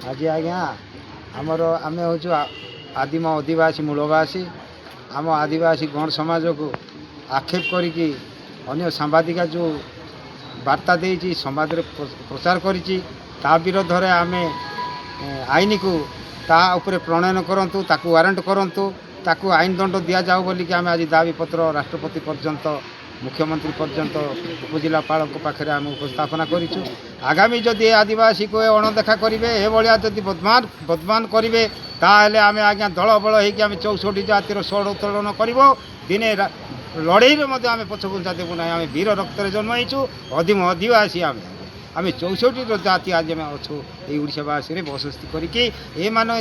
आज आज्ञा आमर आम हूँ आदिम आदिवासी मूलवासी आम आदिवासी गण समाज को आक्षेप करी अन्य सांबादिका जो वार्ता देती समाज रे प्रचार करी विरोध में आम आईन को ता उपरे प्रणयन करूँ ताकू वारंट करूँ ताकू आईन दंड दि जाऊ बोलिक आम आज दाबी पत्र राष्ट्रपति पर्यंत मुख्यमंत्री पर्यंत उपजिलापाल पाखे आम उपस्थापना करूँ। आगामी जदि आदिवासी को अणदेखा करेंगे एभलिया जदि बदमान करेंगे ताहले आम आज्ञा दल बल होमें 64 जातिर स्वर उत्तोलन कर दिने लड़ई आम पछघुंचा देवु ना। आम वीर रक्त जन्मु आदिम आदिवासी आम 64 जाति आज आम अच्छु ओडावासी में बसस्ती करके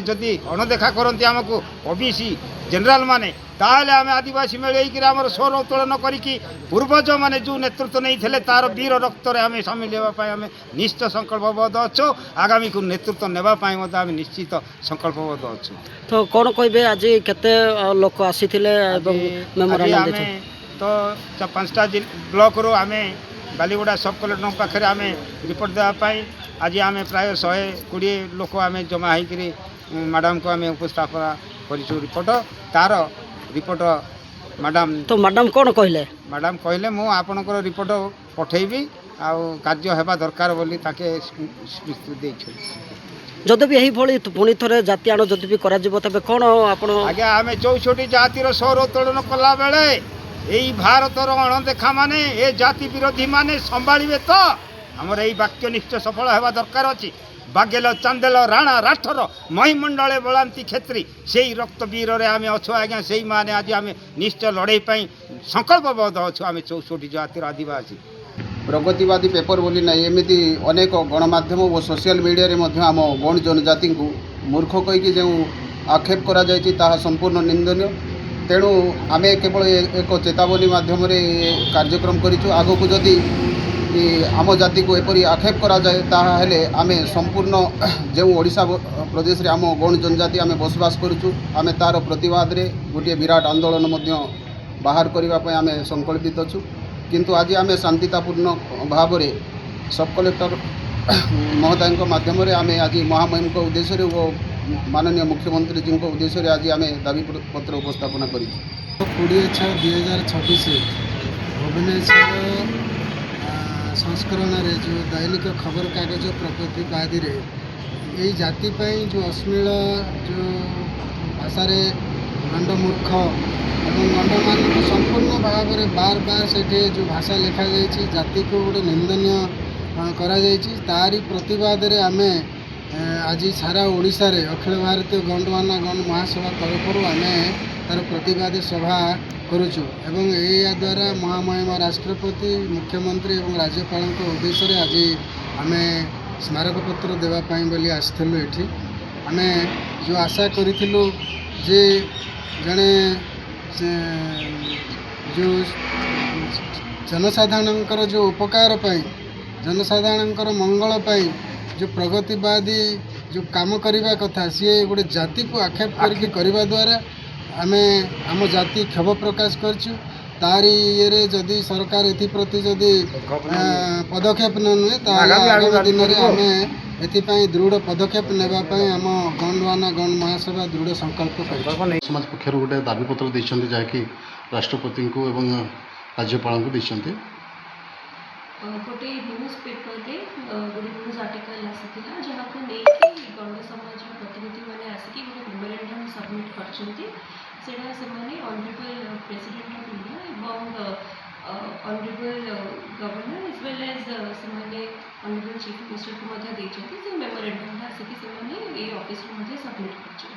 जदि अणदेखा करती आमको ओबीसी जनरल माने ताहले आम आदिवासी मिलकर आम स्वर उत्तोलन करके पूर्वज मैंने जो नेतृत्व नहीं थे तार वीर रक्त आम सामिल होगापाई आम निश्चित संकल्पबद्ध अच्छु। आगामी को नेतृत्व नेबापाई आम निश्चित संकल्पबद्ध अच्छु। तो कौन कहे आज केते लोक आसी तो 4-5टा ब्लॉक रू आम बालीगुड़ा सब कलेक्टर पाखे आम रिपोर्ट देवाई आज आम प्राय 120 लोक आम जमा होकर मैडम को आम उपस्थापना करूँ रिपोर्ट तार रिपोर्ट मैडम। तो मैडम कौन कहले? मैडम कहले मु आपनकर रिपोर्ट पठेबी आ कार्य हेबा दरकार बोली ताके स्वीकृति देछु। जदि भी यही भली पुणी थरे जाति आण जदि भी करा जिवो तबे कोन आपण आगे आमे 64 जातिर स्वर उत्तोलन कला बेले एई भारतर अणदेखा माने ए जाति विरोधी माने संभाळिबे तो हमर एई वाक्य निश्चय सफल हेबा दरकार अछि। बागेल चांदेल राणा राठर महिमंडले बलांती क्षेत्री से रक्तवीर आम अच्छु आज्ञा से माने आज आम निश्चय लड़ाई संकल्पबद्ध अच्छु। आम 64 जातिर आदिवासी प्रगतिवादी पेपर बोली ना एमती अनेक गणमाध्यम और सोशल मीडिया रे मध्य आम गण जनजाति को मूर्ख कहीकि जो आक्षेप करा जायछि ताहा संपूर्ण निंदनीय। तेणु आम केवल एक चेतावनी माध्यम कार्यक्रम करिछु। आगो को जदि आम जाति को एपरी आक्षेप करा जाए ताहले आमे संपूर्ण जो ओडिशा प्रदेश रे आम गण जनजाति आमे बसवास करूँ आमे तार प्रतिवाद रे गोटे विराट आंदोलन मध्य बाहर करने आमे संकल्पित अच्छु। किंतु आज आमे शांतितापूर्ण भाव रे सब कलेक्टर महोदय माध्यम आमे आज महामहिम को उद्देश्य वो माननीय मुख्यमंत्री जी को उद्देश्य आज आमे दाबी पत्र उपस्थापना कर 20/6/2026 भुवनेश्वर संस्करण रे जो दैनिक खबर कागज प्रगतिवादी रे यही जाति जो अश्लील जो भाषा गंडमूर्ख और गंडमान संपूर्ण भाव में बार बार से जो भाषा लिखा जाइए जाति को गोटे निंदनीय करा तारी प्रतिवाद रे आमे आज सारा ओडिशा रे अखिल भारतीय गंडवाना गण महासभा तरफ आम तार प्रतिवादी सभा करुचु एवं या द्वारा महामहिम राष्ट्रपति मुख्यमंत्री और राज्यपाल उद्देश्य आज आम स्मारकपत्र देवाई बोली आसलु। ये आम जो आशा करूँ जे जड़े जो जनसाधारण जो उपकार पाई जनसाधारण मंगल पाई जो प्रगतिवादी जो काम करने कथा सी गोटे जाति को आक्षेप करने द्वारा आम आम जाति क्षोभ प्रकाश करछु। तारी ये जदि सरकार एप्रति जदि पदक्षेप न नुए आगामी दिन में आम एपाई दृढ़ पदक्षेप नापी आम गणवाना गण महासभा दृढ़ संकल्प कर समाज पक्ष गोटे दाबीपत्र देते जहाँकि राष्ट्रपति को एवं राज्यपाल को देते गोटे न्यूज पेपर गोटे न्यूज आर्टिकल आसाला जहाँ को लेकिन गंड समाज प्रतिनिधि मैंने आसिक गोटे मेमोरेंडम सबमिट कर ऑनरेबल प्रेसिडेंट ऑफ इंडिया और honourable governor as well as से ऑनरेबल चीफ मिनिस्टर को मेमोरेंडम आसिक ऑफिस सबमिट कर।